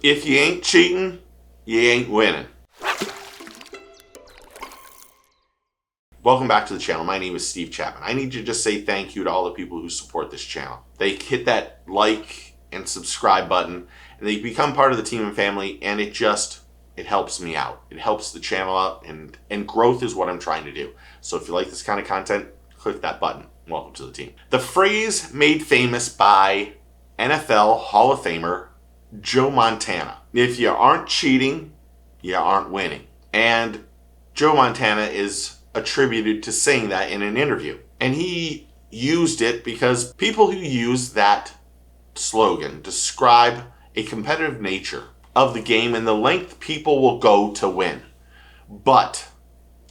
If you ain't cheating, you ain't winning. Welcome back to the channel. My name is Steve Chapman. I need to just say thank you to all the people who support this channel. They hit that like and subscribe button, and they become part of the team and family, and it helps me out. It helps the channel out, and growth is what I'm trying to do. So if you like this kind of content, click that button. Welcome to the team. The phrase made famous by NFL Hall of Famer Joe Montana. If you aren't cheating, you aren't winning. And Joe Montana is attributed to saying that in an interview. And he used it because people who use that slogan describe a competitive nature of the game and the length people will go to win. But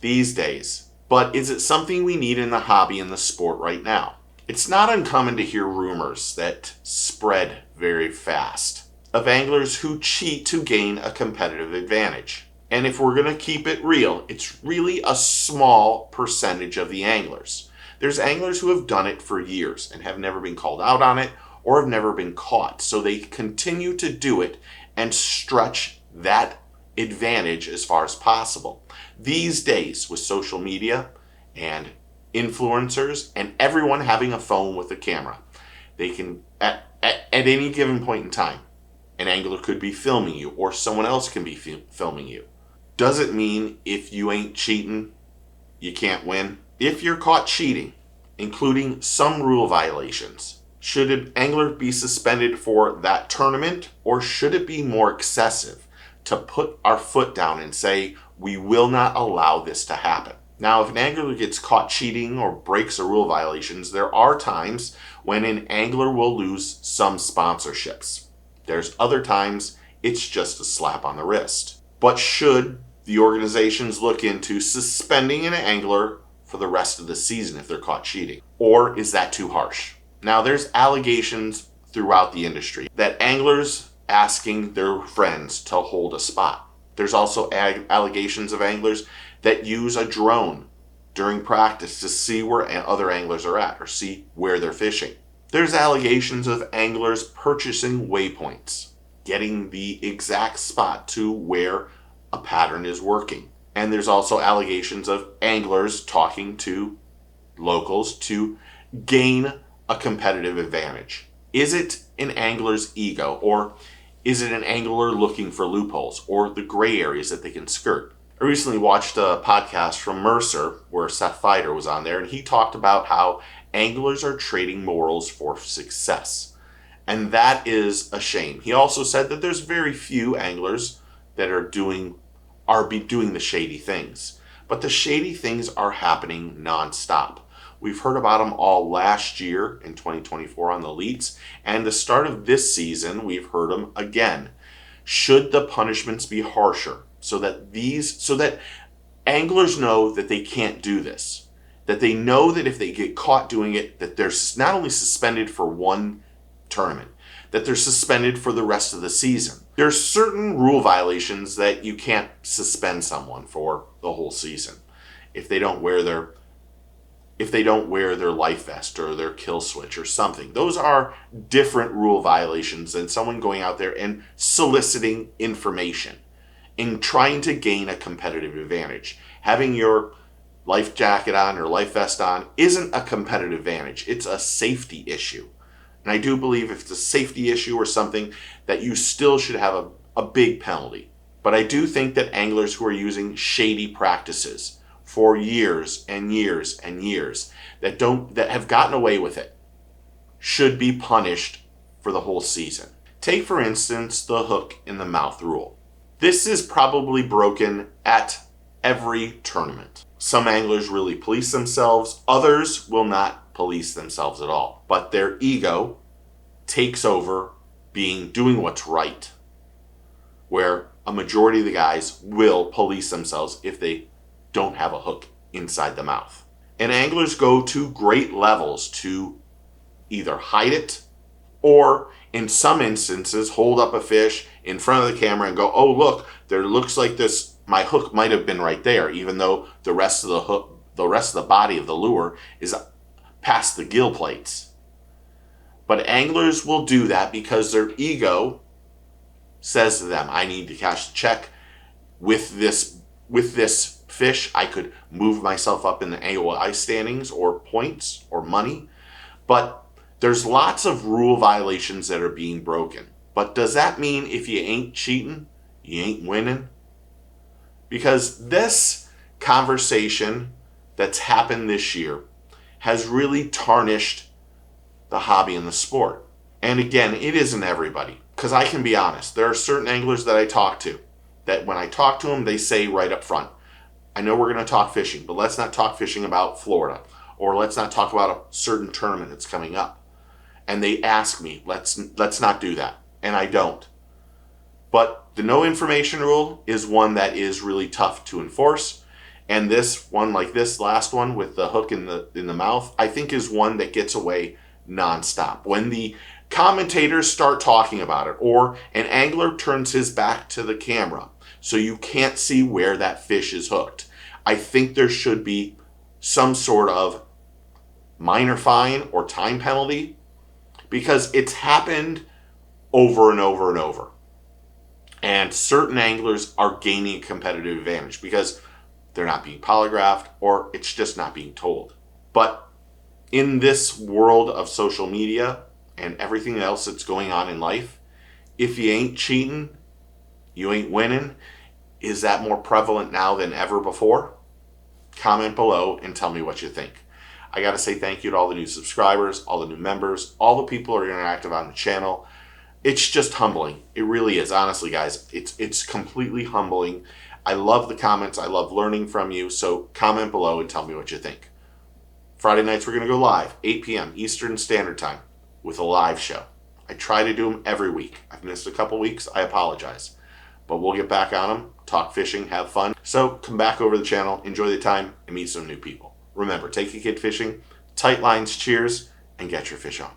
these days, is it something we need in the hobby and the sport right now? It's not uncommon to hear rumors that spread very fast of anglers who cheat to gain a competitive advantage. And if we're going to keep it real, it's really a small percentage of the anglers. There's anglers who have done it for years and have never been called out on it or have never been caught. So they continue to do it and stretch that advantage as far as possible. These days, with social media and influencers and everyone having a phone with a camera, they can, at any given point in time, an angler could be filming you or someone else can be filming you. Does it mean if you ain't cheating, you can't win? If you're caught cheating, including some rule violations, should an angler be suspended for that tournament, or should it be more excessive to put our foot down and say, we will not allow this to happen? Now, if an angler gets caught cheating or breaks a rule violations, there are times when an angler will lose some sponsorships. There's other times it's just a slap on the wrist. But should the organizations look into suspending an angler for the rest of the season if they're caught cheating? Or is that too harsh? Now, there's allegations throughout the industry that anglers asking their friends to hold a spot. There's also allegations of anglers that use a drone during practice to see where other anglers are at or see where they're fishing. There's allegations of anglers purchasing waypoints, getting the exact spot to where a pattern is working. And there's also allegations of anglers talking to locals to gain a competitive advantage. Is it an angler's ego, or is it an angler looking for loopholes or the gray areas that they can skirt? I recently watched a podcast from Mercer where Seth Feider was on there, and he talked about how anglers are trading morals for success. And that is a shame. He also said that there's very few anglers that are doing the shady things. But the shady things are happening nonstop. We've heard about them all last year in 2024 on the Elites, and the start of this season, we've heard them again. Should the punishments be harsher so that anglers know that they can't do this? That they know that if they get caught doing it, that they're not only suspended for one tournament, that they're suspended for the rest of the season. There's certain rule violations that you can't suspend someone for the whole season. If they don't wear their life vest or their kill switch or something. Those are different rule violations than someone going out there and soliciting information and trying to gain a competitive advantage. Having your life jacket on or life vest on isn't a competitive advantage. It's a safety issue. And I do believe if it's a safety issue or something, that you still should have a big penalty. But I do think that anglers who are using shady practices for years and years and years that have gotten away with it should be punished for the whole season. Take, for instance, the hook in the mouth rule. This is probably broken at every tournament. Some anglers really police themselves, others will not police themselves at all. But their ego takes over doing what's right, where a majority of the guys will police themselves if they don't have a hook inside the mouth. And anglers go to great levels to either hide it or, in some instances, hold up a fish in front of the camera and go, oh, look, there looks like my hook might have been right there, even though the rest of the body of the lure is past the gill plates. But anglers will do that because their ego says to them, I need to cash the check. With this fish, I could move myself up in the AOI standings or points or money. But there's lots of rule violations that are being broken. But does that mean if you ain't cheating, you ain't winning? Because this conversation that's happened this year has really tarnished the hobby and the sport. And again, it isn't everybody. Because I can be honest, there are certain anglers that I talk to that when I talk to them, they say right up front, I know we're going to talk fishing, but let's not talk fishing about Florida, or let's not talk about a certain tournament that's coming up. And they ask me, let's not do that. And I don't. But the no information rule is one that is really tough to enforce. And this one, like this last one with the hook in the mouth, I think is one that gets away nonstop. When the commentators start talking about it, or an angler turns his back to the camera so you can't see where that fish is hooked, I think there should be some sort of minor fine or time penalty, because it's happened over and over and over. And certain anglers are gaining a competitive advantage because they're not being polygraphed or it's just not being told. But in this world of social media and everything else that's going on in life, if you ain't cheating, you ain't winning. Is that more prevalent now than ever before? Comment below and tell me what you think. I got to say thank you to all the new subscribers, all the new members, all the people who are interactive on the channel. It's just humbling. It really is. Honestly, guys, it's completely humbling. I love the comments. I love learning from you. So comment below and tell me what you think. Friday nights, we're going to go live, 8 p.m. Eastern Standard Time with a live show. I try to do them every week. I've missed a couple weeks. I apologize. But we'll get back on them, talk fishing, have fun. So come back over to the channel, enjoy the time, and meet some new people. Remember, take your kid fishing, tight lines, cheers, and get your fish on.